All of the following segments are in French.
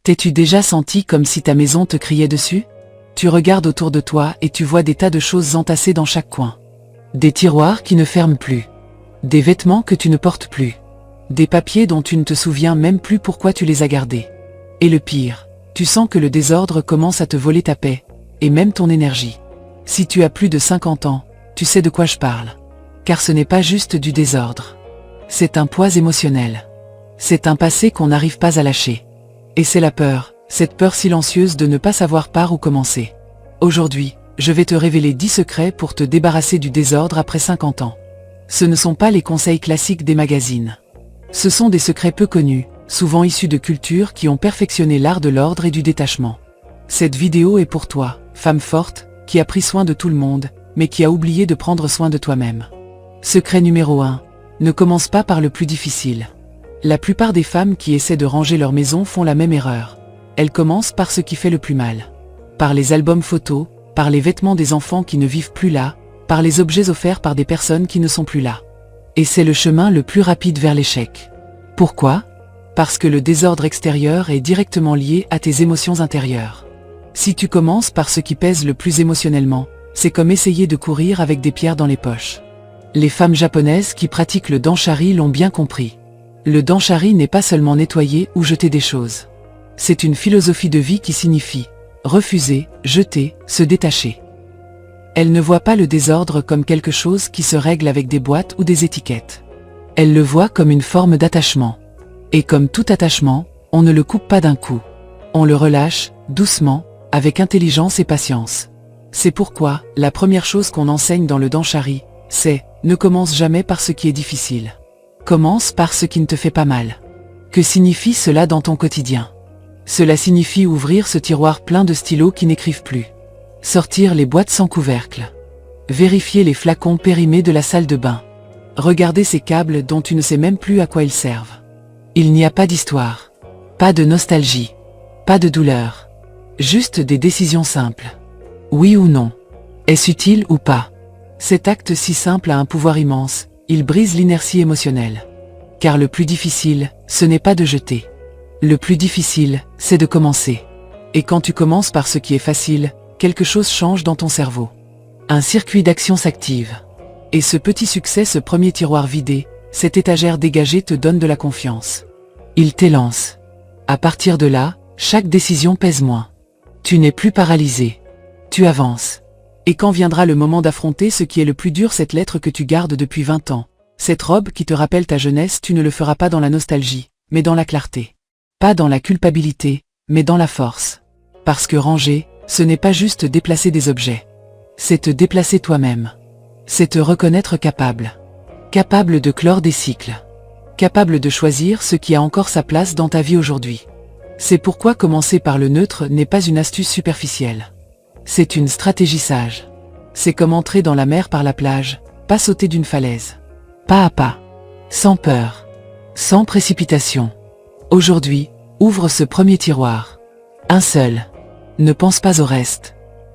T'es-tu déjà senti comme si ta maison te criait dessus? Tu regardes autour de toi et tu vois des tas de choses entassées dans chaque coin. Des tiroirs qui ne ferment plus. Des vêtements que tu ne portes plus. Des papiers dont tu ne te souviens même plus pourquoi tu les as gardés. Et le pire, tu sens que le désordre commence à te voler ta paix, et même ton énergie. Si tu as plus de 50 ans, tu sais de quoi je parle. Car ce n'est pas juste du désordre. C'est un poids émotionnel. C'est un passé qu'on n'arrive pas à lâcher. Et c'est la peur, cette peur silencieuse de ne pas savoir par où commencer. Aujourd'hui, je vais te révéler 10 secrets pour te débarrasser du désordre après 50 ans. Ce ne sont pas les conseils classiques des magazines. Ce sont des secrets peu connus, souvent issus de cultures qui ont perfectionné l'art de l'ordre et du détachement. Cette vidéo est pour toi, femme forte, qui a pris soin de tout le monde, mais qui a oublié de prendre soin de toi-même. Secret numéro 1. Ne commence pas par le plus difficile. La plupart des femmes qui essaient de ranger leur maison font la même erreur. Elles commencent par ce qui fait le plus mal. Par les albums photos, par les vêtements des enfants qui ne vivent plus là, par les objets offerts par des personnes qui ne sont plus là. Et c'est le chemin le plus rapide vers l'échec. Pourquoi? Parce que le désordre extérieur est directement lié à tes émotions intérieures. Si tu commences par ce qui pèse le plus émotionnellement, c'est comme essayer de courir avec des pierres dans les poches. Les femmes japonaises qui pratiquent le danshari l'ont bien compris. Le danshari n'est pas seulement nettoyer ou jeter des choses. C'est une philosophie de vie qui signifie refuser, jeter, se détacher. Elle ne voit pas le désordre comme quelque chose qui se règle avec des boîtes ou des étiquettes. Elle le voit comme une forme d'attachement. Et comme tout attachement, on ne le coupe pas d'un coup. On le relâche, doucement, avec intelligence et patience. C'est pourquoi, la première chose qu'on enseigne dans le danshari, c'est « ne commence jamais par ce qui est difficile. Commence par ce qui ne te fait pas mal ». Que signifie cela dans ton quotidien? Cela signifie ouvrir ce tiroir plein de stylos qui n'écrivent plus. Sortir les boîtes sans couvercle. Vérifier les flacons périmés de la salle de bain. Regarder ces câbles dont tu ne sais même plus à quoi ils servent. Il n'y a pas d'histoire. Pas de nostalgie. Pas de douleur. Juste des décisions simples. Oui ou non? Est-ce utile ou pas? Cet acte si simple a un pouvoir immense, il brise l'inertie émotionnelle. Car le plus difficile, ce n'est pas de jeter. Le plus difficile, c'est de commencer. Et quand tu commences par ce qui est facile, quelque chose change dans ton cerveau. Un circuit d'action s'active. Et ce petit succès, ce premier tiroir vidé, cette étagère dégagée te donne de la confiance. Il t'élance. À partir de là, chaque décision pèse moins. Tu n'es plus paralysé. Tu avances. Et quand viendra le moment d'affronter ce qui est le plus dur, cette lettre que tu gardes depuis 20 ans, cette robe qui te rappelle ta jeunesse, tu ne le feras pas dans la nostalgie, mais dans la clarté. Pas dans la culpabilité, mais dans la force. Parce que ranger, ce n'est pas juste déplacer des objets. C'est te déplacer toi-même. C'est te reconnaître capable. Capable de clore des cycles. Capable de choisir ce qui a encore sa place dans ta vie aujourd'hui. C'est pourquoi commencer par le neutre n'est pas une astuce superficielle. C'est une stratégie sage. C'est comme entrer dans la mer par la plage, pas sauter d'une falaise. Pas à pas. Sans peur. Sans précipitation. Aujourd'hui, ouvre ce premier tiroir. Un seul. Ne pense pas au reste.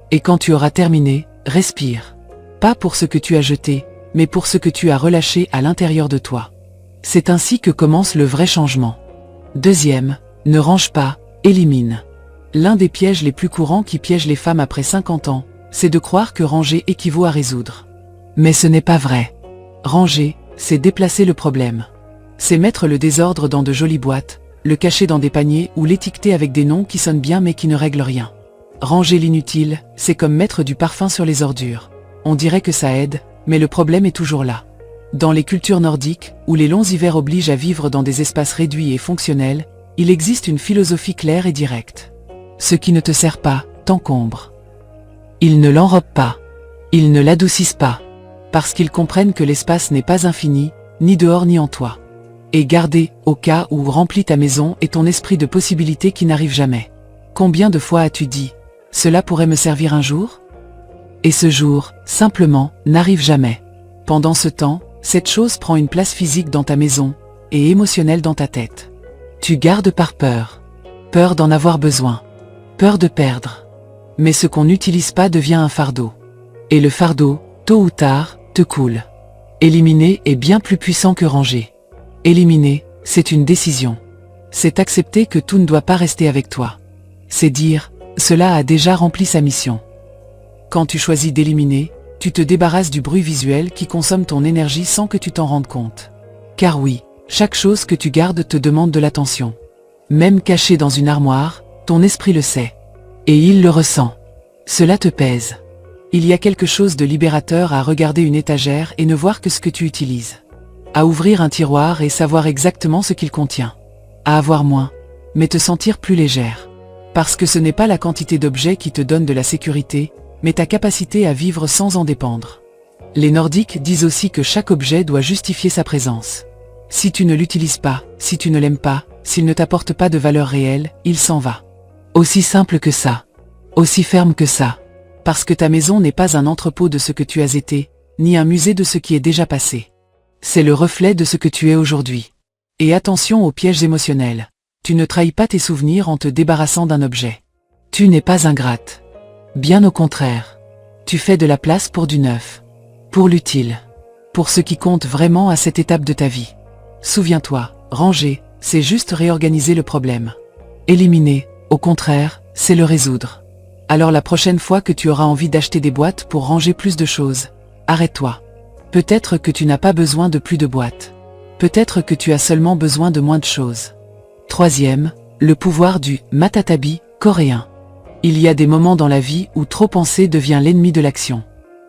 Et quand tu auras terminé, respire. Pas pour ce que tu as jeté, mais pour ce que tu as relâché à l'intérieur de toi. C'est ainsi que commence le vrai changement. Deuxième, ne range pas, élimine. L'un des pièges les plus courants qui piègent les femmes après 50 ans, c'est de croire que ranger équivaut à résoudre. Mais ce n'est pas vrai. Ranger, c'est déplacer le problème. C'est mettre le désordre dans de jolies boîtes, le cacher dans des paniers ou l'étiqueter avec des noms qui sonnent bien mais qui ne règlent rien. Ranger l'inutile, c'est comme mettre du parfum sur les ordures. On dirait que ça aide, mais le problème est toujours là. Dans les cultures nordiques, où les longs hivers obligent à vivre dans des espaces réduits et fonctionnels, il existe une philosophie claire et directe. Ce qui ne te sert pas, t'encombre. Ils ne l'enrobent pas. Ils ne l'adoucissent pas. Parce qu'ils comprennent que l'espace n'est pas infini, ni dehors ni en toi. Et garder, au cas où remplit ta maison et ton esprit de possibilités qui n'arrive jamais. Combien de fois as-tu dit « Cela pourrait me servir un jour ?» Et ce jour, simplement, n'arrive jamais. Pendant ce temps, cette chose prend une place physique dans ta maison, et émotionnelle dans ta tête. Tu gardes par peur. Peur d'en avoir besoin. Peur de perdre. Mais ce qu'on n'utilise pas devient un fardeau. Et le fardeau, tôt ou tard, te coule. Éliminer est bien plus puissant que ranger. Éliminer, c'est une décision. C'est accepter que tout ne doit pas rester avec toi. C'est dire, cela a déjà rempli sa mission. Quand tu choisis d'éliminer, tu te débarrasses du bruit visuel qui consomme ton énergie sans que tu t'en rendes compte. Car oui, chaque chose que tu gardes te demande de l'attention. Même caché dans une armoire, ton esprit le sait. Et il le ressent. Cela te pèse. Il y a quelque chose de libérateur à regarder une étagère et ne voir que ce que tu utilises. À ouvrir un tiroir et savoir exactement ce qu'il contient. À avoir moins, mais te sentir plus légère. Parce que ce n'est pas la quantité d'objets qui te donne de la sécurité, mais ta capacité à vivre sans en dépendre. Les Nordiques disent aussi que chaque objet doit justifier sa présence. Si tu ne l'utilises pas, si tu ne l'aimes pas, s'il ne t'apporte pas de valeur réelle, il s'en va. Aussi simple que ça. Aussi ferme que ça. Parce que ta maison n'est pas un entrepôt de ce que tu as été, ni un musée de ce qui est déjà passé. C'est le reflet de ce que tu es aujourd'hui. Et attention aux pièges émotionnels. Tu ne trahis pas tes souvenirs en te débarrassant d'un objet. Tu n'es pas ingrate. Bien au contraire. Tu fais de la place pour du neuf. Pour l'utile. Pour ce qui compte vraiment à cette étape de ta vie. Souviens-toi, ranger, c'est juste réorganiser le problème. Éliminer, au contraire, c'est le résoudre. Alors la prochaine fois que tu auras envie d'acheter des boîtes pour ranger plus de choses, arrête-toi. Peut-être que tu n'as pas besoin de plus de boîtes. Peut-être que tu as seulement besoin de moins de choses. Troisième, le pouvoir du matatabi coréen. Il y a des moments dans la vie où trop penser devient l'ennemi de l'action.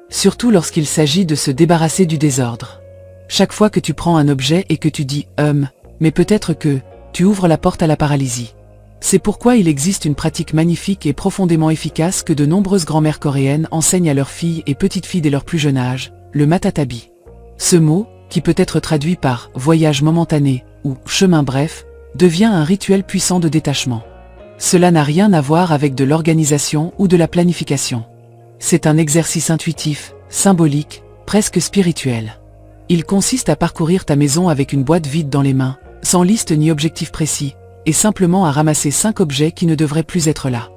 Surtout lorsqu'il s'agit de se débarrasser du désordre. Chaque fois que tu prends un objet et que tu dis « mais peut-être que », tu ouvres la porte à la paralysie. C'est pourquoi il existe une pratique magnifique et profondément efficace que de nombreuses grand-mères coréennes enseignent à leurs filles et petites filles dès leur plus jeune âge, le matatabi. Ce mot, qui peut être traduit par « voyage momentané » ou « chemin bref », devient un rituel puissant de détachement. Cela n'a rien à voir avec de l'organisation ou de la planification. C'est un exercice intuitif, symbolique, presque spirituel. Il consiste à parcourir ta maison avec une boîte vide dans les mains, sans liste ni objectif précis, et simplement à ramasser 5 objets qui ne devraient plus être là.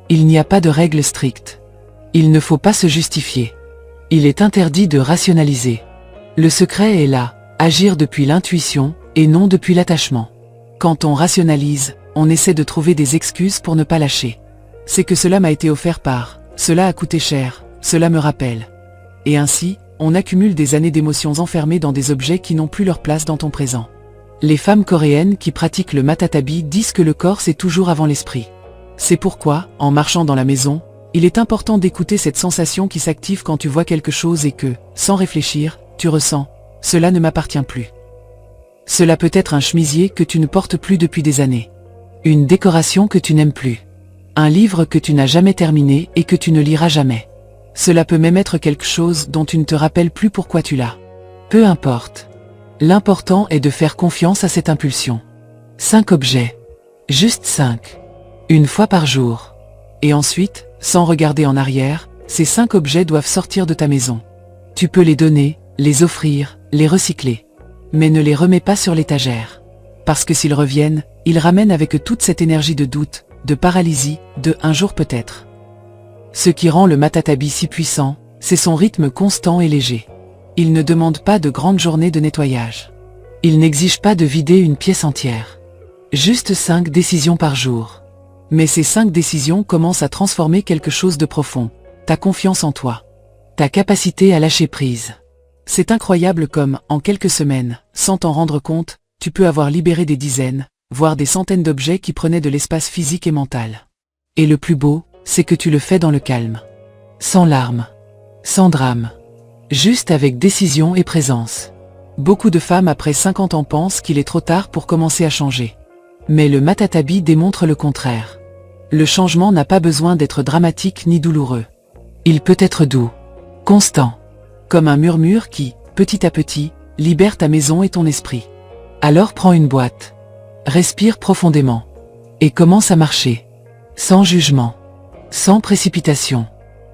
Il n'y a pas de règle stricte. Il ne faut pas se justifier. Il est interdit de rationaliser. Le secret est là, agir depuis l'intuition et non depuis l'attachement. Quand on rationalise, on essaie de trouver des excuses pour ne pas lâcher. C'est que cela m'a été offert par, cela a coûté cher, cela me rappelle. Et ainsi, on accumule des années d'émotions enfermées dans des objets qui n'ont plus leur place dans ton présent. Les femmes coréennes qui pratiquent le matatabi disent que le corps c'est toujours avant l'esprit. C'est pourquoi, en marchant dans la maison, il est important d'écouter cette sensation qui s'active quand tu vois quelque chose et que, sans réfléchir, tu ressens « cela ne m'appartient plus ». Cela peut être un chemisier que tu ne portes plus depuis des années. Une décoration que tu n'aimes plus. Un livre que tu n'as jamais terminé et que tu ne liras jamais. Cela peut même être quelque chose dont tu ne te rappelles plus pourquoi tu l'as. Peu importe. L'important est de faire confiance à cette impulsion. 5 objets. Juste 5. Une fois par jour. Et ensuite, sans regarder en arrière, ces 5 objets doivent sortir de ta maison. Tu peux les donner, les offrir, les recycler. Mais ne les remets pas sur l'étagère. Parce que s'ils reviennent, ils ramènent avec eux toute cette énergie de doute, de paralysie, de un jour peut-être. Ce qui rend le matatabi si puissant, c'est son rythme constant et léger. Il ne demande pas de grandes journées de nettoyage. Il n'exige pas de vider une pièce entière. Juste 5 décisions par jour. Mais ces 5 décisions commencent à transformer quelque chose de profond. Ta confiance en toi. Ta capacité à lâcher prise. C'est incroyable comme, en quelques semaines, sans t'en rendre compte, tu peux avoir libéré des dizaines, voire des centaines d'objets qui prenaient de l'espace physique et mental. Et le plus beau, c'est que tu le fais dans le calme. Sans larmes. Sans drame. Juste avec décision et présence. Beaucoup de femmes après 50 ans pensent qu'il est trop tard pour commencer à changer. Mais le matatabi démontre le contraire. Le changement n'a pas besoin d'être dramatique ni douloureux. Il peut être doux. Constant. Comme un murmure qui, petit à petit, libère ta maison et ton esprit. Alors prends une boîte. Respire profondément. Et commence à marcher. Sans jugement. Sans précipitation.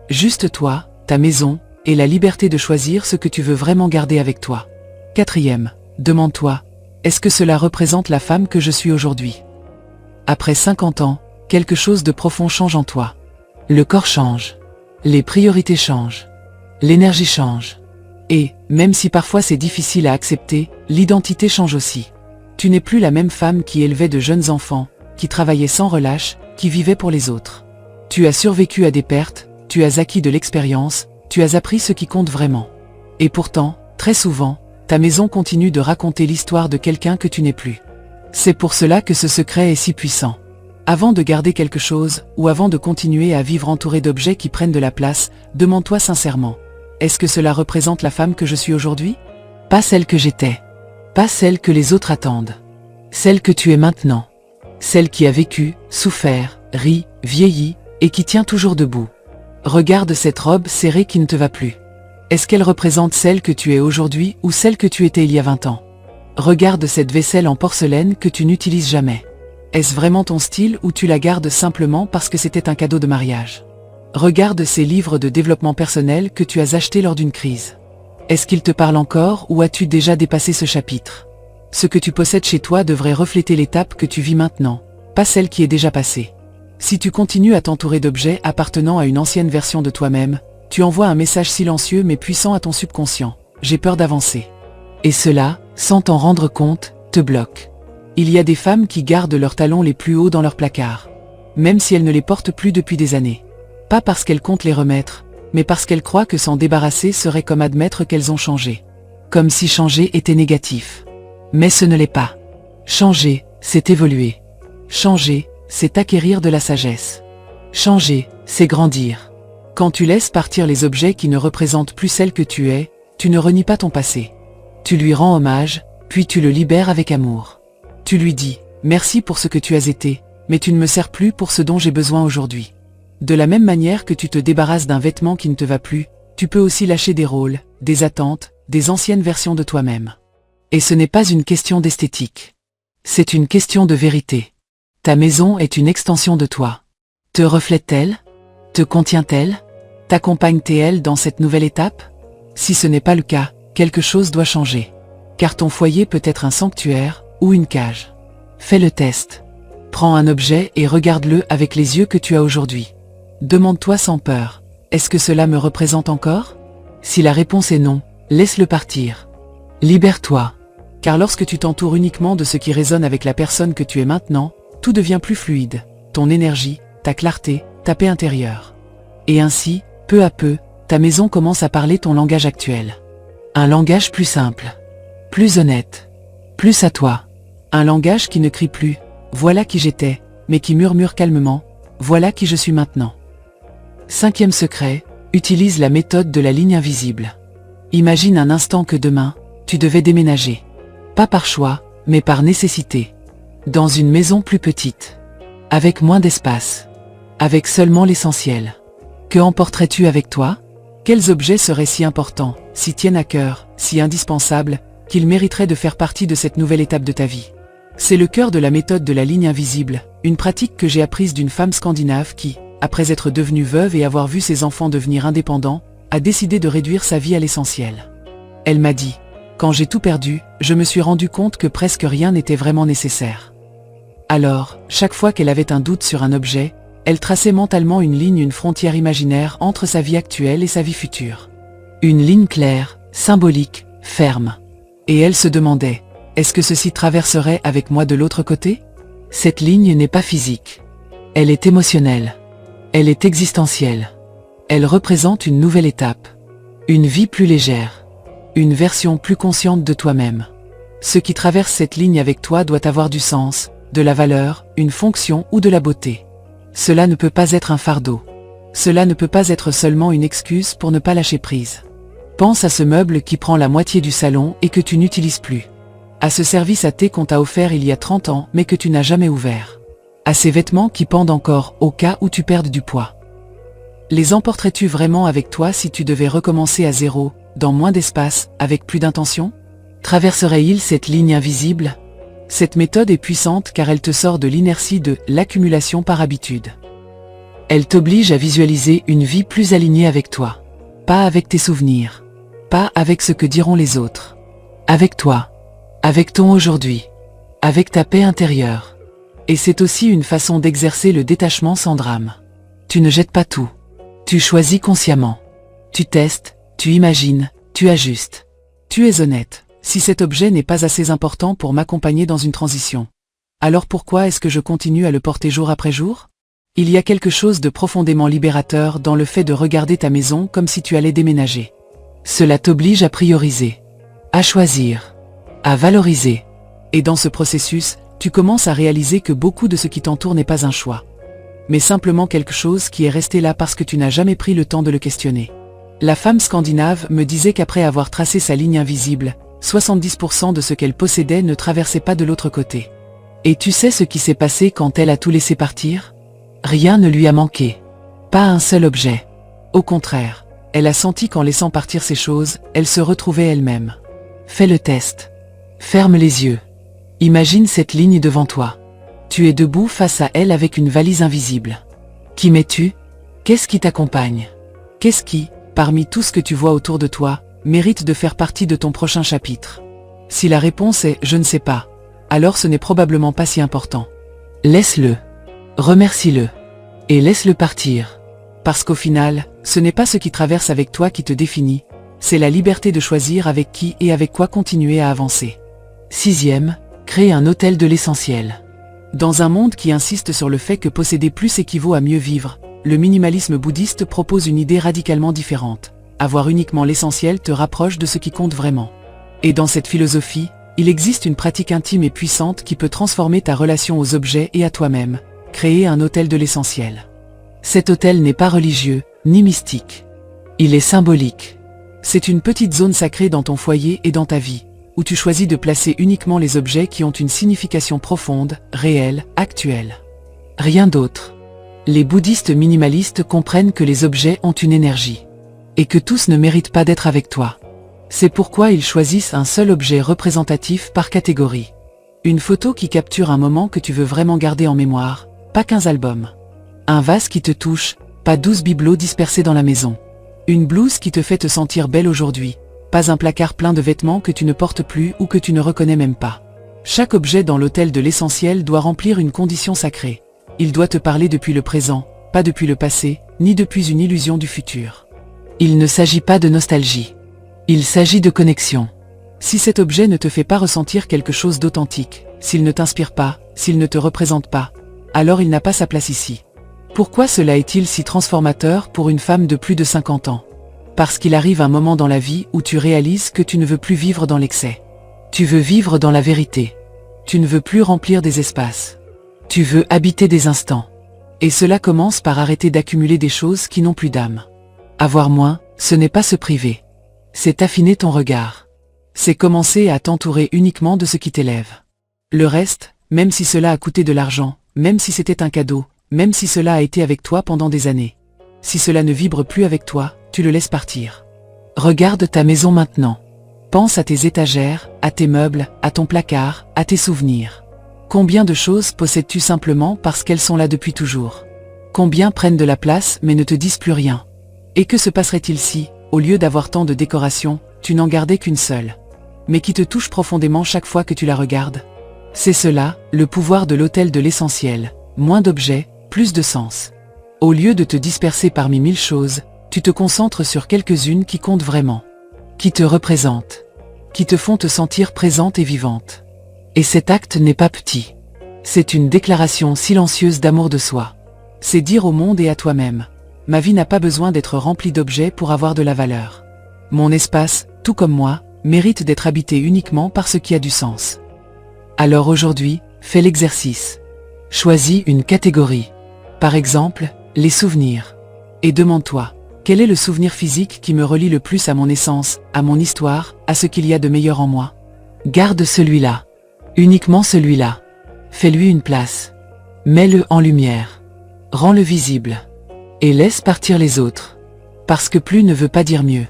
Juste toi, ta maison, et la liberté de choisir ce que tu veux vraiment garder avec toi. 4e, demande-toi, est-ce que cela représente la femme que je suis aujourd'hui? Après 50 ans, quelque chose de profond change en toi. Le corps change. Les priorités changent. L'énergie change. Et, même si parfois c'est difficile à accepter, l'identité change aussi. Tu n'es plus la même femme qui élevait de jeunes enfants, qui travaillait sans relâche, qui vivait pour les autres. Tu as survécu à des pertes, tu as acquis de l'expérience, tu as appris ce qui compte vraiment. Et pourtant, très souvent, ta maison continue de raconter l'histoire de quelqu'un que tu n'es plus. C'est pour cela que ce secret est si puissant. Avant de garder quelque chose, ou avant de continuer à vivre entouré d'objets qui prennent de la place, demande-toi sincèrement, est-ce que cela représente la femme que je suis aujourd'hui? Pas celle que j'étais. Pas celle que les autres attendent. Celle que tu es maintenant. Celle qui a vécu, souffert, ri, vieilli, et qui tient toujours debout. Regarde cette robe serrée qui ne te va plus. Est-ce qu'elle représente celle que tu es aujourd'hui ou celle que tu étais il y a 20 ans? Regarde cette vaisselle en porcelaine que tu n'utilises jamais. Est-ce vraiment ton style ou tu la gardes simplement parce que c'était un cadeau de mariage? Regarde ces livres de développement personnel que tu as achetés lors d'une crise. Est-ce qu'ils te parlent encore ou as-tu déjà dépassé ce chapitre? Ce que tu possèdes chez toi devrait refléter l'étape que tu vis maintenant, pas celle qui est déjà passée. Si tu continues à t'entourer d'objets appartenant à une ancienne version de toi-même, tu envoies un message silencieux mais puissant à ton subconscient. J'ai peur d'avancer. Et cela, sans t'en rendre compte, te bloque. Il y a des femmes qui gardent leurs talons les plus hauts dans leur placard, même si elles ne les portent plus depuis des années. Pas parce qu'elles comptent les remettre, mais parce qu'elles croient que s'en débarrasser serait comme admettre qu'elles ont changé. Comme si changer était négatif. Mais ce ne l'est pas. Changer, c'est évoluer. Changer, c'est acquérir de la sagesse. Changer, c'est grandir. Quand tu laisses partir les objets qui ne représentent plus celle que tu es, tu ne renies pas ton passé. Tu lui rends hommage, puis tu le libères avec amour. Tu lui dis, merci pour ce que tu as été, mais tu ne me sers plus pour ce dont j'ai besoin aujourd'hui. De la même manière que tu te débarrasses d'un vêtement qui ne te va plus, tu peux aussi lâcher des rôles, des attentes, des anciennes versions de toi-même. Et ce n'est pas une question d'esthétique. C'est une question de vérité. Ta maison est une extension de toi. Te reflète-t-elle? Te contient-elle? T'accompagne-t-elle dans cette nouvelle étape? Si ce n'est pas le cas, quelque chose doit changer. Car ton foyer peut être un sanctuaire ou une cage. Fais le test. Prends un objet et regarde-le avec les yeux que tu as aujourd'hui. Demande-toi sans peur, est-ce que cela me représente encore? Si la réponse est non, laisse-le partir. Libère-toi. Car lorsque tu t'entoures uniquement de ce qui résonne avec la personne que tu es maintenant, tout devient plus fluide, ton énergie, ta clarté, ta paix intérieure. Et ainsi, peu à peu, ta maison commence à parler ton langage actuel. Un langage plus simple, plus honnête, plus à toi. Un langage qui ne crie plus, voilà qui j'étais, mais qui murmure calmement, voilà qui je suis maintenant. 5e secret, utilise la méthode de la ligne invisible. Imagine un instant que demain, tu devais déménager. Pas par choix, mais par nécessité. Dans une maison plus petite. Avec moins d'espace. Avec seulement l'essentiel. Que emporterais-tu avec toi? Quels objets seraient si importants, si tiennent à cœur, si indispensables, qu'ils mériteraient de faire partie de cette nouvelle étape de ta vie? C'est le cœur de la méthode de la ligne invisible, une pratique que j'ai apprise d'une femme scandinave qui, après être devenue veuve et avoir vu ses enfants devenir indépendants, a décidé de réduire sa vie à l'essentiel. Elle m'a dit, quand j'ai tout perdu, je me suis rendu compte que presque rien n'était vraiment nécessaire. Alors, chaque fois qu'elle avait un doute sur un objet, elle traçait mentalement une frontière imaginaire entre sa vie actuelle et sa vie future. Une ligne claire, symbolique, ferme. Et elle se demandait, est-ce que ceci traverserait avec moi de l'autre côté? Cette ligne n'est pas physique. Elle est émotionnelle. Elle est existentielle. Elle représente une nouvelle étape. Une vie plus légère. Une version plus consciente de toi-même. Ce qui traverse cette ligne avec toi doit avoir du sens, de la valeur, une fonction ou de la beauté. Cela ne peut pas être un fardeau. Cela ne peut pas être seulement une excuse pour ne pas lâcher prise. Pense à ce meuble qui prend la moitié du salon et que tu n'utilises plus. À ce service à thé qu'on t'a offert il y a 30 ans mais que tu n'as jamais ouvert. À ces vêtements qui pendent encore au cas où tu perdes du poids. Les emporterais-tu vraiment avec toi si tu devais recommencer à zéro, dans moins d'espace, avec plus d'intention? Traverserait-il cette ligne invisible? Cette méthode est puissante car elle te sort de l'inertie de l'accumulation par habitude. Elle t'oblige à visualiser une vie plus alignée avec toi. Pas avec tes souvenirs. Pas avec ce que diront les autres. Avec toi. Avec ton aujourd'hui. Avec ta paix intérieure. Et c'est aussi une façon d'exercer le détachement sans drame. Tu ne jettes pas tout. Tu choisis consciemment. Tu testes, tu imagines, tu ajustes. Tu es honnête, Si cet objet n'est pas assez important pour m'accompagner dans une transition, alors pourquoi est-ce que je continue à le porter jour après jour? Il y a quelque chose de profondément libérateur dans le fait de regarder ta maison comme si tu allais déménager. Cela t'oblige à prioriser, à choisir, à valoriser. Et dans ce processus, tu commences à réaliser que beaucoup de ce qui t'entoure n'est pas un choix, mais simplement quelque chose qui est resté là parce que tu n'as jamais pris le temps de le questionner. La femme scandinave me disait qu'après avoir tracé sa ligne invisible, 70% de ce qu'elle possédait ne traversait pas de l'autre côté. Et tu sais ce qui s'est passé quand elle a tout laissé partir? Rien ne lui a manqué. Pas un seul objet. Au contraire, elle a senti qu'en laissant partir ces choses, elle se retrouvait elle-même. Fais le test. Ferme les yeux. Imagine cette ligne devant toi. Tu es debout face à elle avec une valise invisible. Qui mets-tu? Qu'est-ce qui t'accompagne? Qu'est-ce qui, parmi tout ce que tu vois autour de toi, mérite de faire partie de ton prochain chapitre? Si la réponse est « je ne sais pas », alors ce n'est probablement pas si important. Laisse-le. Remercie-le. Et laisse-le partir. Parce qu'au final, ce n'est pas ce qui traverse avec toi qui te définit, c'est la liberté de choisir avec qui et avec quoi continuer à avancer. 6e, crée un hôtel de l'essentiel. Dans un monde qui insiste sur le fait que posséder plus équivaut à mieux vivre, le minimalisme bouddhiste propose une idée radicalement différente. Avoir uniquement l'essentiel te rapproche de ce qui compte vraiment. Et dans cette philosophie, il existe une pratique intime et puissante qui peut transformer ta relation aux objets et à toi-même, créer un hôtel de l'essentiel. Cet hôtel n'est pas religieux, ni mystique. Il est symbolique. C'est une petite zone sacrée dans ton foyer et dans ta vie, où tu choisis de placer uniquement les objets qui ont une signification profonde, réelle, actuelle. Rien d'autre. Les bouddhistes minimalistes comprennent que les objets ont une énergie, et que tous ne méritent pas d'être avec toi. C'est pourquoi ils choisissent un seul objet représentatif par catégorie. Une photo qui capture un moment que tu veux vraiment garder en mémoire, pas 15 albums. Un vase qui te touche, pas 12 bibelots dispersés dans la maison. Une blouse qui te fait te sentir belle aujourd'hui, pas un placard plein de vêtements que tu ne portes plus ou que tu ne reconnais même pas. Chaque objet dans l'hôtel de l'essentiel doit remplir une condition sacrée. Il doit te parler depuis le présent, pas depuis le passé, ni depuis une illusion du futur. Il ne s'agit pas de nostalgie. Il s'agit de connexion. Si cet objet ne te fait pas ressentir quelque chose d'authentique, s'il ne t'inspire pas, s'il ne te représente pas, alors il n'a pas sa place ici. Pourquoi cela est-il si transformateur pour une femme de plus de 50 ans? Parce qu'il arrive un moment dans la vie où tu réalises que tu ne veux plus vivre dans l'excès. Tu veux vivre dans la vérité. Tu ne veux plus remplir des espaces. Tu veux habiter des instants. Et cela commence par arrêter d'accumuler des choses qui n'ont plus d'âme. Avoir moins, ce n'est pas se priver. C'est affiner ton regard. C'est commencer à t'entourer uniquement de ce qui t'élève. Le reste, même si cela a coûté de l'argent, même si c'était un cadeau, même si cela a été avec toi pendant des années. Si cela ne vibre plus avec toi, tu le laisses partir. Regarde ta maison maintenant. Pense à tes étagères, à tes meubles, à ton placard, à tes souvenirs. Combien de choses possèdes-tu simplement parce qu'elles sont là depuis toujours? Combien prennent de la place mais ne te disent plus rien? Et que se passerait-il si, au lieu d'avoir tant de décorations, tu n'en gardais qu'une seule, mais qui te touche profondément chaque fois que tu la regardes? C'est cela, le pouvoir de l'hôtel de l'essentiel. Moins d'objets, plus de sens. Au lieu de te disperser parmi 1000 choses, tu te concentres sur quelques-unes qui comptent vraiment, qui te représentent, qui te font te sentir présente et vivante. Et cet acte n'est pas petit. C'est une déclaration silencieuse d'amour de soi. C'est dire au monde et à toi-même: ma vie n'a pas besoin d'être remplie d'objets pour avoir de la valeur. Mon espace, tout comme moi, mérite d'être habité uniquement par ce qui a du sens. Alors aujourd'hui, fais l'exercice. Choisis une catégorie. Par exemple, les souvenirs. Et demande-toi, quel est le souvenir physique qui me relie le plus à mon essence, à mon histoire, à ce qu'il y a de meilleur en moi? Garde celui-là. Uniquement celui-là. Fais-lui une place. Mets-le en lumière. Rends-le visible. Et laisse partir les autres. Parce que plus ne veut pas dire mieux.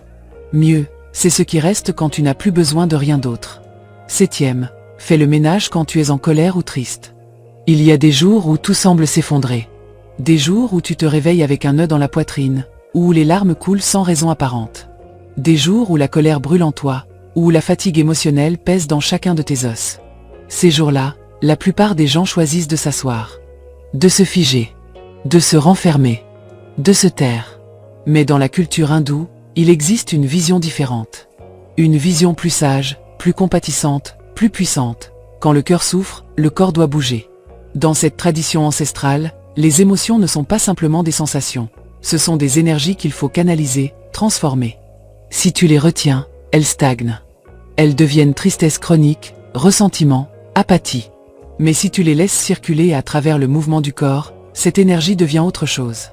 Mieux, c'est ce qui reste quand tu n'as plus besoin de rien d'autre. 7e, fais le ménage quand tu es en colère ou triste. Il y a des jours où tout semble s'effondrer. Des jours où tu te réveilles avec un nœud dans la poitrine, où les larmes coulent sans raison apparente. Des jours où la colère brûle en toi, où la fatigue émotionnelle pèse dans chacun de tes os. Ces jours-là, la plupart des gens choisissent de s'asseoir, de se figer, de se renfermer, de se taire. Mais dans la culture hindoue, il existe une vision différente. Une vision plus sage, plus compatissante, plus puissante. Quand le cœur souffre, le corps doit bouger. Dans cette tradition ancestrale, les émotions ne sont pas simplement des sensations. Ce sont des énergies qu'il faut canaliser, transformer. Si tu les retiens, elles stagnent. Elles deviennent tristesse chronique, ressentiment, apathie. Mais si tu les laisses circuler à travers le mouvement du corps, cette énergie devient autre chose.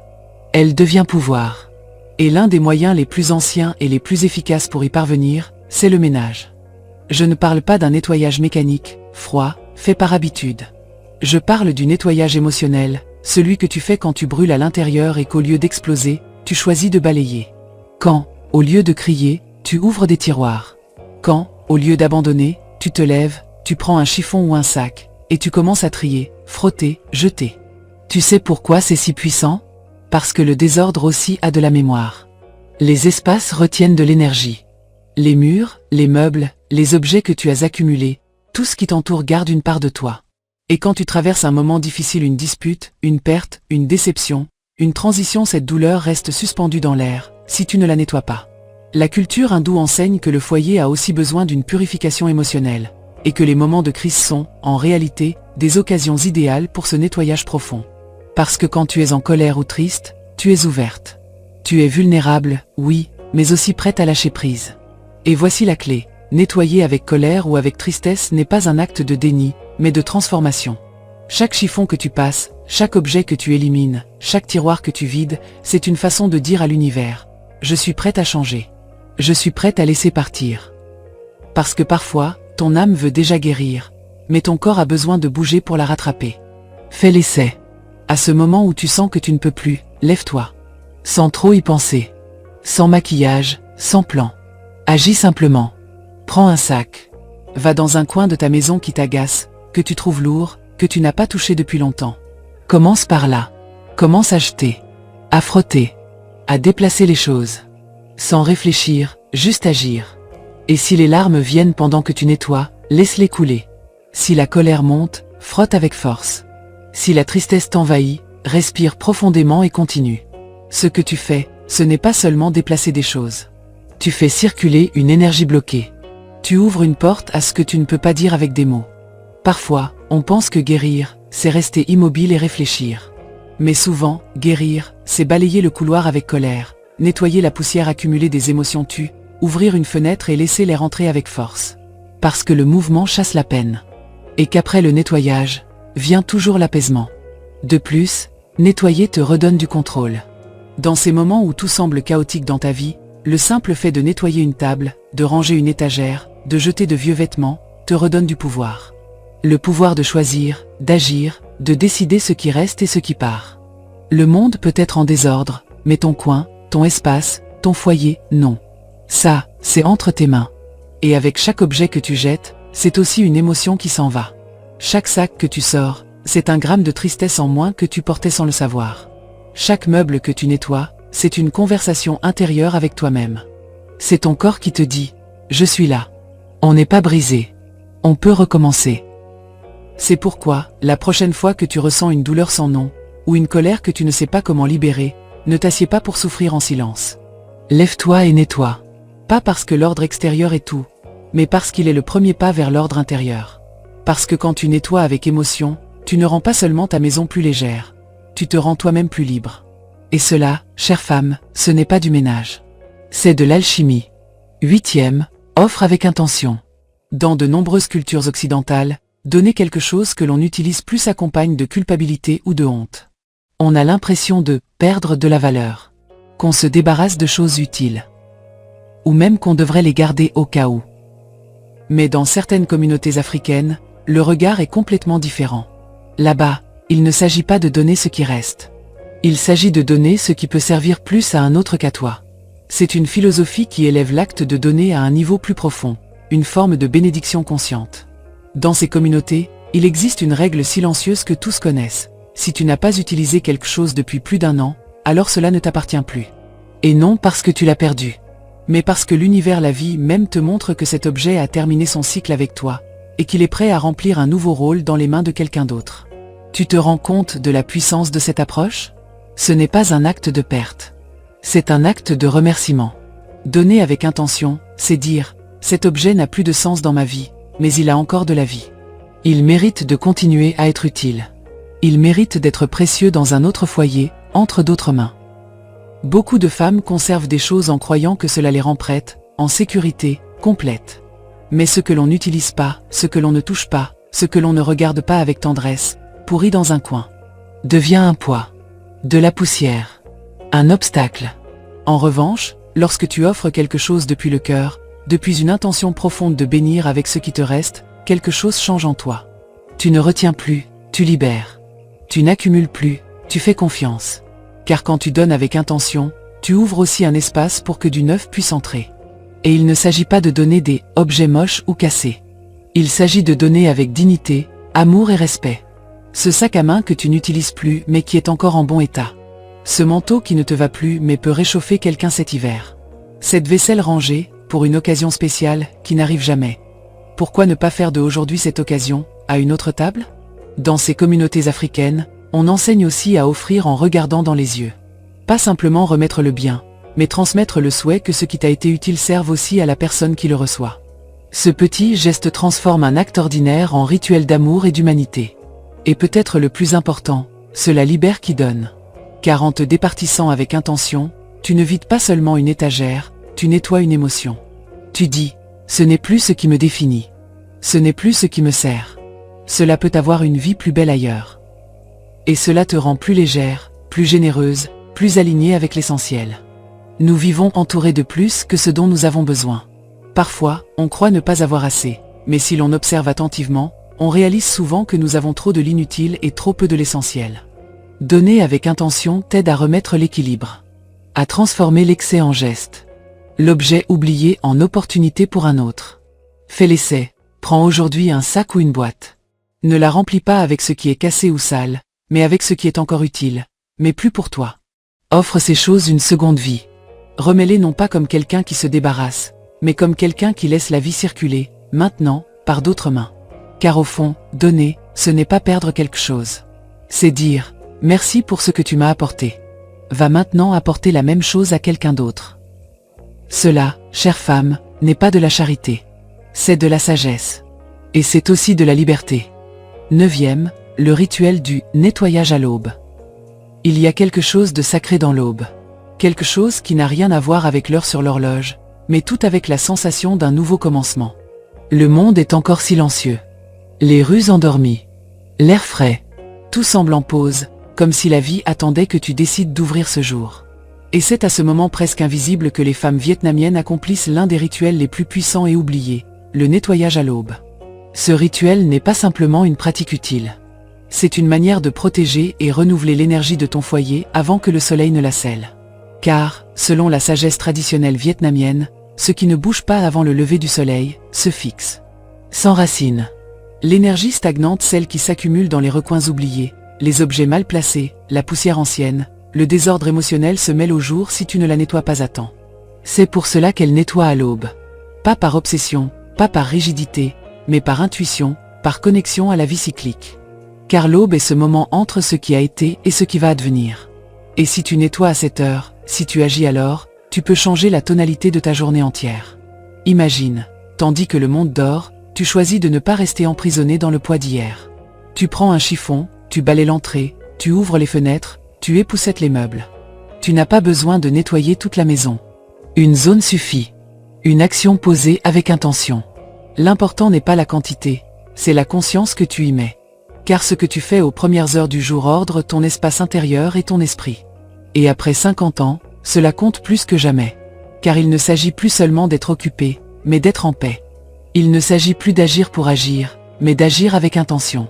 Elle devient pouvoir. Et l'un des moyens les plus anciens et les plus efficaces pour y parvenir, c'est le ménage. Je ne parle pas d'un nettoyage mécanique, froid, fait par habitude. Je parle du nettoyage émotionnel, celui que tu fais quand tu brûles à l'intérieur et qu'au lieu d'exploser, tu choisis de balayer. Quand, au lieu de crier, tu ouvres des tiroirs. Quand, au lieu d'abandonner, tu te lèves, tu prends un chiffon ou un sac, et tu commences à trier, frotter, jeter. Tu sais pourquoi c'est si puissant? Parce que le désordre aussi a de la mémoire. Les espaces retiennent de l'énergie. Les murs, les meubles, les objets que tu as accumulés, tout ce qui t'entoure garde une part de toi. Et quand tu traverses un moment difficile, une dispute, une perte, une déception, une transition, cette douleur reste suspendue dans l'air, si tu ne la nettoies pas. La culture hindoue enseigne que le foyer a aussi besoin d'une purification émotionnelle, et que les moments de crise sont, en réalité, des occasions idéales pour ce nettoyage profond. Parce que quand tu es en colère ou triste, tu es ouverte. Tu es vulnérable, oui, mais aussi prête à lâcher prise. Et voici la clé, nettoyer avec colère ou avec tristesse n'est pas un acte de déni, mais de transformation. Chaque chiffon que tu passes, chaque objet que tu élimines, chaque tiroir que tu vides, c'est une façon de dire à l'univers « Je suis prête à changer. Je suis prête à laisser partir. » Parce que parfois, ton âme veut déjà guérir, mais ton corps a besoin de bouger pour la rattraper. Fais l'essai. À ce moment où tu sens que tu ne peux plus, lève-toi. Sans trop y penser. Sans maquillage, sans plan. Agis simplement. Prends un sac. Va dans un coin de ta maison qui t'agace, que tu trouves lourd, que tu n'as pas touché depuis longtemps. Commence par là. Commence à jeter. À frotter. À déplacer les choses. Sans réfléchir, juste agir. Et si les larmes viennent pendant que tu nettoies, laisse-les couler. Si la colère monte, frotte avec force. Si la tristesse t'envahit, respire profondément et continue. Ce que tu fais, ce n'est pas seulement déplacer des choses. Tu fais circuler une énergie bloquée. Tu ouvres une porte à ce que tu ne peux pas dire avec des mots. Parfois, on pense que guérir, c'est rester immobile et réfléchir. Mais souvent, guérir, c'est balayer le couloir avec colère, nettoyer la poussière accumulée des émotions tues, ouvrir une fenêtre et laisser l'air entrer avec force. Parce que le mouvement chasse la peine. Et qu'après le nettoyage, vient toujours l'apaisement. De plus, nettoyer te redonne du contrôle. Dans ces moments où tout semble chaotique dans ta vie, le simple fait de nettoyer une table, de ranger une étagère, de jeter de vieux vêtements, te redonne du pouvoir. Le pouvoir de choisir, d'agir, de décider ce qui reste et ce qui part. Le monde peut être en désordre, mais ton coin, ton espace, ton foyer, non. Ça, c'est entre tes mains. Et avec chaque objet que tu jettes, c'est aussi une émotion qui s'en va. Chaque sac que tu sors, c'est un gramme de tristesse en moins que tu portais sans le savoir. Chaque meuble que tu nettoies, c'est une conversation intérieure avec toi-même. C'est ton corps qui te dit « Je suis là ». On n'est pas brisé. On peut recommencer. C'est pourquoi, la prochaine fois que tu ressens une douleur sans nom, ou une colère que tu ne sais pas comment libérer, ne t'assieds pas pour souffrir en silence. Lève-toi et nettoie. Pas parce que l'ordre extérieur est tout, mais parce qu'il est le premier pas vers l'ordre intérieur. Parce que quand tu nettoies avec émotion, tu ne rends pas seulement ta maison plus légère, tu te rends toi-même plus libre. Et cela, chère femme, ce n'est pas du ménage. C'est de l'alchimie. 8e, offre avec intention. Dans de nombreuses cultures occidentales, donner quelque chose que l'on n'utilise plus s'accompagne de culpabilité ou de honte. On a l'impression de perdre de la valeur, qu'on se débarrasse de choses utiles, ou même qu'on devrait les garder au cas où. Mais dans certaines communautés africaines, le regard est complètement différent. Là-bas, il ne s'agit pas de donner ce qui reste. Il s'agit de donner ce qui peut servir plus à un autre qu'à toi. C'est une philosophie qui élève l'acte de donner à un niveau plus profond, une forme de bénédiction consciente. Dans ces communautés, il existe une règle silencieuse que tous connaissent. Si tu n'as pas utilisé quelque chose depuis plus d'1 an, alors cela ne t'appartient plus. Et non parce que tu l'as perdu, mais parce que l'univers, la vie même te montre que cet objet a terminé son cycle avec toi, et qu'il est prêt à remplir un nouveau rôle dans les mains de quelqu'un d'autre. Tu te rends compte de la puissance de cette approche? Ce n'est pas un acte de perte. C'est un acte de remerciement. Donner avec intention, c'est dire Cet objet n'a plus de sens dans ma vie, mais il a encore de la vie. Il mérite de continuer à être utile. Il mérite d'être précieux dans un autre foyer, entre d'autres mains. Beaucoup de femmes conservent des choses en croyant que cela les rend prêtes, en sécurité, complètes. Mais ce que l'on n'utilise pas, ce que l'on ne touche pas, ce que l'on ne regarde pas avec tendresse, pourri dans un coin, devient un poids, de la poussière, un obstacle. En revanche, lorsque tu offres quelque chose depuis le cœur, depuis une intention profonde de bénir avec ce qui te reste, quelque chose change en toi. Tu ne retiens plus, tu libères. Tu n'accumules plus, tu fais confiance. Car quand tu donnes avec intention, tu ouvres aussi un espace pour que du neuf puisse entrer. Et il ne s'agit pas de donner des objets moches ou cassés. Il s'agit de donner avec dignité, amour et respect. Ce sac à main que tu n'utilises plus mais qui est encore en bon état. Ce manteau qui ne te va plus mais peut réchauffer quelqu'un cet hiver. Cette vaisselle rangée, pour une occasion spéciale, qui n'arrive jamais. Pourquoi ne pas faire de aujourd'hui cette occasion, à une autre table? Dans ces communautés africaines, on enseigne aussi à offrir en regardant dans les yeux. Pas simplement remettre le bien, mais transmettre le souhait que ce qui t'a été utile serve aussi à la personne qui le reçoit. Ce petit geste transforme un acte ordinaire en rituel d'amour et d'humanité. Et peut-être le plus important, cela libère qui donne. Car en te départissant avec intention, tu ne vides pas seulement une étagère, tu nettoies une émotion. Tu dis, ce n'est plus ce qui me définit. Ce n'est plus ce qui me sert. Cela peut avoir une vie plus belle ailleurs. Et cela te rend plus légère, plus généreuse, plus alignée avec l'essentiel. Nous vivons entourés de plus que ce dont nous avons besoin. Parfois, on croit ne pas avoir assez, mais si l'on observe attentivement, on réalise souvent que nous avons trop de l'inutile et trop peu de l'essentiel. Donner avec intention t'aide à remettre l'équilibre, à transformer l'excès en geste, l'objet oublié en opportunité pour un autre. Fais l'essai, prends aujourd'hui un sac ou une boîte. Ne la remplis pas avec ce qui est cassé ou sale, mais avec ce qui est encore utile, mais plus pour toi. Offre ces choses une seconde vie. Remets-les non pas comme quelqu'un qui se débarrasse, mais comme quelqu'un qui laisse la vie circuler, maintenant, par d'autres mains. Car au fond, donner, ce n'est pas perdre quelque chose. C'est dire, merci pour ce que tu m'as apporté. Va maintenant apporter la même chose à quelqu'un d'autre. Cela, chère femme, n'est pas de la charité. C'est de la sagesse. Et c'est aussi de la liberté. 9e, le rituel du nettoyage à l'aube. Il y a quelque chose de sacré dans l'aube. Quelque chose qui n'a rien à voir avec l'heure sur l'horloge, mais tout avec la sensation d'un nouveau commencement. Le monde est encore silencieux. Les rues endormies. L'air frais. Tout semble en pause, comme si la vie attendait que tu décides d'ouvrir ce jour. Et c'est à ce moment presque invisible que les femmes vietnamiennes accomplissent l'un des rituels les plus puissants et oubliés, le nettoyage à l'aube. Ce rituel n'est pas simplement une pratique utile. C'est une manière de protéger et renouveler l'énergie de ton foyer avant que le soleil ne la scelle. Car, selon la sagesse traditionnelle vietnamienne, ce qui ne bouge pas avant le lever du soleil, se fixe. S'enracine. L'énergie stagnante, celle qui s'accumule dans les recoins oubliés, les objets mal placés, la poussière ancienne, le désordre émotionnel se mêle au jour si tu ne la nettoies pas à temps. C'est pour cela qu'elle nettoie à l'aube. Pas par obsession, pas par rigidité, mais par intuition, par connexion à la vie cyclique. Car l'aube est ce moment entre ce qui a été et ce qui va advenir. Et si tu nettoies à cette heure, si tu agis alors, tu peux changer la tonalité de ta journée entière. Imagine, tandis que le monde dort, tu choisis de ne pas rester emprisonné dans le poids d'hier. Tu prends un chiffon, tu balaies l'entrée, tu ouvres les fenêtres, tu époussettes les meubles. Tu n'as pas besoin de nettoyer toute la maison. Une zone suffit. Une action posée avec intention. L'important n'est pas la quantité, c'est la conscience que tu y mets. Car ce que tu fais aux premières heures du jour ordre ton espace intérieur et ton esprit. Et après 50 ans, cela compte plus que jamais. Car il ne s'agit plus seulement d'être occupé, mais d'être en paix. Il ne s'agit plus d'agir pour agir, mais d'agir avec intention.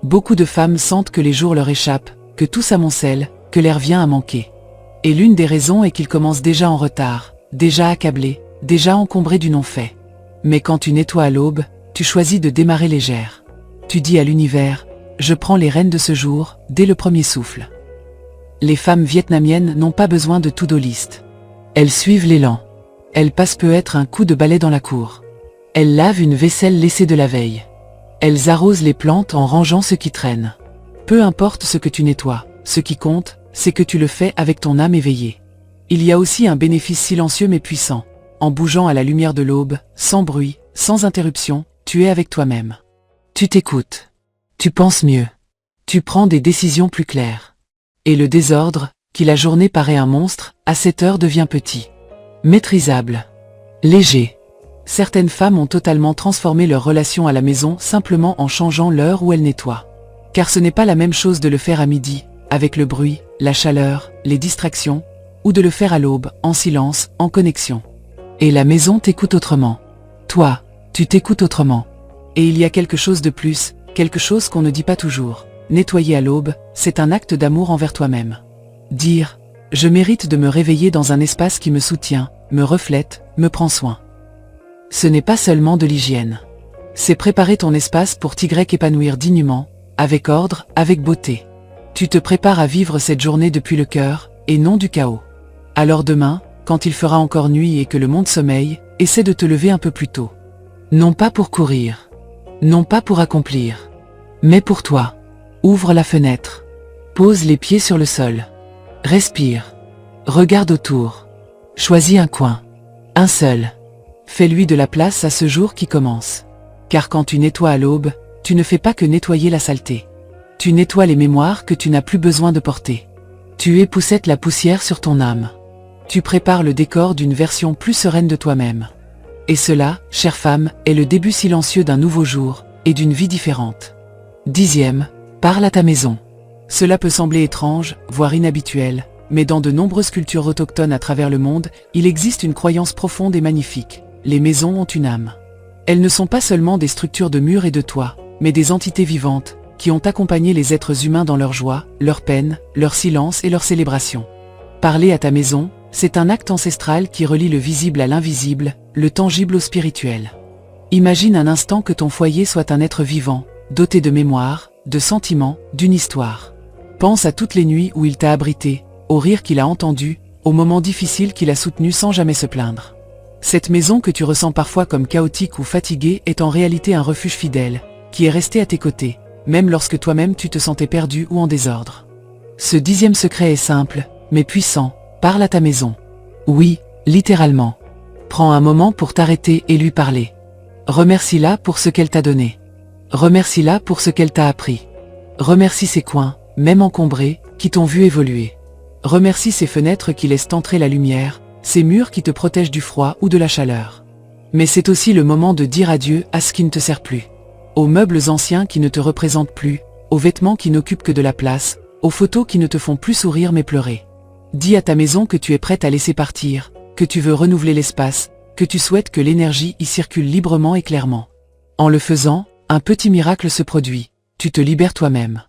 Beaucoup de femmes sentent que les jours leur échappent, que tout s'amoncelle, que l'air vient à manquer. Et l'une des raisons est qu'ils commencent déjà en retard, déjà accablés, déjà encombrés du non-fait. Mais quand tu nettoies à l'aube, tu choisis de démarrer légère. Tu dis à l'univers, je prends les rênes de ce jour, dès le premier souffle. Les femmes vietnamiennes n'ont pas besoin de to-do list. Elles suivent l'élan. Elles passent peut-être un coup de balai dans la cour. Elles lavent une vaisselle laissée de la veille. Elles arrosent les plantes en rangeant ce qui traîne. Peu importe ce que tu nettoies, ce qui compte, c'est que tu le fais avec ton âme éveillée. Il y a aussi un bénéfice silencieux mais puissant. en bougeant à la lumière de l'aube, sans bruit, sans interruption, tu es avec toi-même. Tu t'écoutes. Tu penses mieux. Tu prends des décisions plus claires. Et le désordre, qui la journée paraît un monstre, à cette heure devient petit. Maîtrisable. Léger. Certaines femmes ont totalement transformé leur relation à la maison simplement en changeant l'heure où elles nettoient. Car ce n'est pas la même chose de le faire à midi, avec le bruit, la chaleur, les distractions, ou de le faire à l'aube, en silence, en connexion. Et la maison t'écoute autrement. Toi, tu t'écoutes autrement. Et il y a quelque chose de plus, quelque chose qu'on ne dit pas toujours. Nettoyer à l'aube, c'est un acte d'amour envers toi-même. Dire « Je mérite de me réveiller dans un espace qui me soutient, me reflète, me prend soin ». Ce n'est pas seulement de l'hygiène. C'est préparer ton espace pour t'épanouir dignement, avec ordre, avec beauté. Tu te prépares à vivre cette journée depuis le cœur, et non du chaos. Alors demain, quand il fera encore nuit et que le monde sommeille, essaie de te lever un peu plus tôt. Non pas pour courir, non pas pour accomplir, mais pour toi. Ouvre la fenêtre. Pose les pieds sur le sol. Respire. Regarde autour. Choisis un coin. Un seul. Fais-lui de la place à ce jour qui commence. Car quand tu nettoies à l'aube, tu ne fais pas que nettoyer la saleté. Tu nettoies les mémoires que tu n'as plus besoin de porter. Tu époussettes la poussière sur ton âme. Tu prépares le décor d'une version plus sereine de toi-même. Et cela, chère femme, est le début silencieux d'un nouveau jour, et d'une vie différente. 10e, parle à ta maison. Cela peut sembler étrange, voire inhabituel, mais dans de nombreuses cultures autochtones à travers le monde, il existe une croyance profonde et magnifique. Les maisons ont une âme. Elles ne sont pas seulement des structures de murs et de toits, mais des entités vivantes, qui ont accompagné les êtres humains dans leur joie, leur peine, leur silence et leur célébration. Parler à ta maison, c'est un acte ancestral qui relie le visible à l'invisible, le tangible au spirituel. Imagine un instant que ton foyer soit un être vivant, doté de mémoire, de sentiments, d'une histoire. Pense à toutes les nuits où il t'a abrité, aux rires qu'il a entendus, aux moments difficiles qu'il a soutenus sans jamais se plaindre. Cette maison que tu ressens parfois comme chaotique ou fatiguée est en réalité un refuge fidèle, qui est resté à tes côtés, même lorsque toi-même tu te sentais perdu ou en désordre. Ce 10e secret est simple, mais puissant, parle à ta maison. Oui, littéralement. Prends un moment pour t'arrêter et lui parler. Remercie-la pour ce qu'elle t'a donné. Remercie-la pour ce qu'elle t'a appris. Remercie ces coins, même encombrés, qui t'ont vu évoluer. Remercie ces fenêtres qui laissent entrer la lumière, ces murs qui te protègent du froid ou de la chaleur. Mais c'est aussi le moment de dire adieu à ce qui ne te sert plus. Aux meubles anciens qui ne te représentent plus, aux vêtements qui n'occupent que de la place, aux photos qui ne te font plus sourire mais pleurer. Dis à ta maison que tu es prête à laisser partir, que tu veux renouveler l'espace, que tu souhaites que l'énergie y circule librement et clairement. En le faisant, un petit miracle se produit, tu te libères toi-même.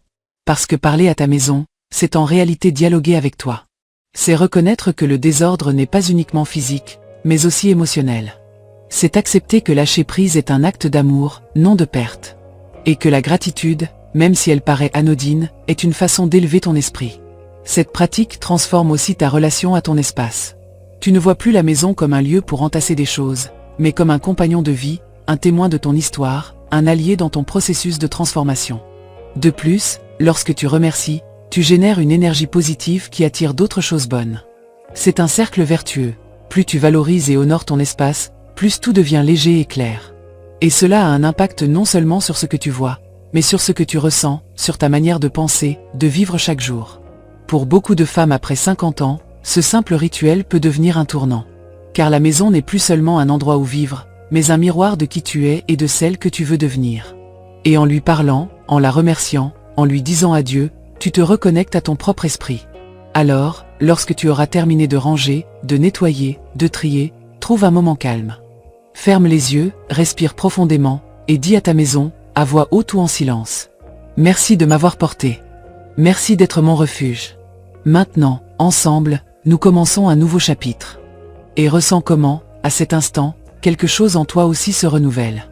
Parce que parler à ta maison, c'est en réalité dialoguer avec toi. C'est reconnaître que le désordre n'est pas uniquement physique, mais aussi émotionnel. C'est accepter que lâcher prise est un acte d'amour, non de perte. Et que la gratitude, même si elle paraît anodine, est une façon d'élever ton esprit. Cette pratique transforme aussi ta relation à ton espace. Tu ne vois plus la maison comme un lieu pour entasser des choses, mais comme un compagnon de vie, un témoin de ton histoire, un allié dans ton processus de transformation. De plus, lorsque tu remercies, tu génères une énergie positive qui attire d'autres choses bonnes. C'est un cercle vertueux. Plus tu valorises et honores ton espace, plus tout devient léger et clair. Et cela a un impact non seulement sur ce que tu vois, mais sur ce que tu ressens, sur ta manière de penser, de vivre chaque jour. Pour beaucoup de femmes après 50 ans, ce simple rituel peut devenir un tournant. Car la maison n'est plus seulement un endroit où vivre, mais un miroir de qui tu es et de celle que tu veux devenir. Et en lui parlant, en la remerciant, en lui disant adieu, tu te reconnectes à ton propre esprit. Alors, lorsque tu auras terminé de ranger, de nettoyer, de trier, trouve un moment calme. Ferme les yeux, respire profondément, et dis à ta maison, à voix haute ou en silence. Merci de m'avoir porté. Merci d'être mon refuge. Maintenant, ensemble, nous commençons un nouveau chapitre. Et ressens comment, à cet instant, quelque chose en toi aussi se renouvelle.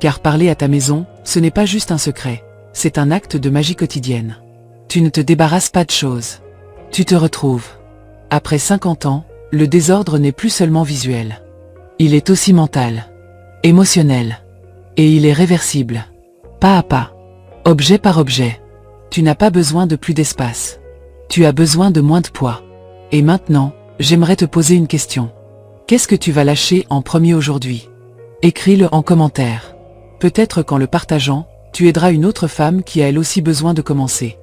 Car parler à ta maison, ce n'est pas juste un secret, c'est un acte de magie quotidienne. Tu ne te débarrasses pas de choses. Tu te retrouves. Après 50 ans, le désordre n'est plus seulement visuel. Il est aussi mental, émotionnel. Et il est réversible. Pas à pas. Objet par objet. Tu n'as pas besoin de plus d'espace. Tu as besoin de moins de poids. Et maintenant, j'aimerais te poser une question. Qu'est-ce que tu vas lâcher en premier aujourd'hui? Écris-le en commentaire. Peut-être qu'en le partageant, tu aideras une autre femme qui a elle aussi besoin de commencer.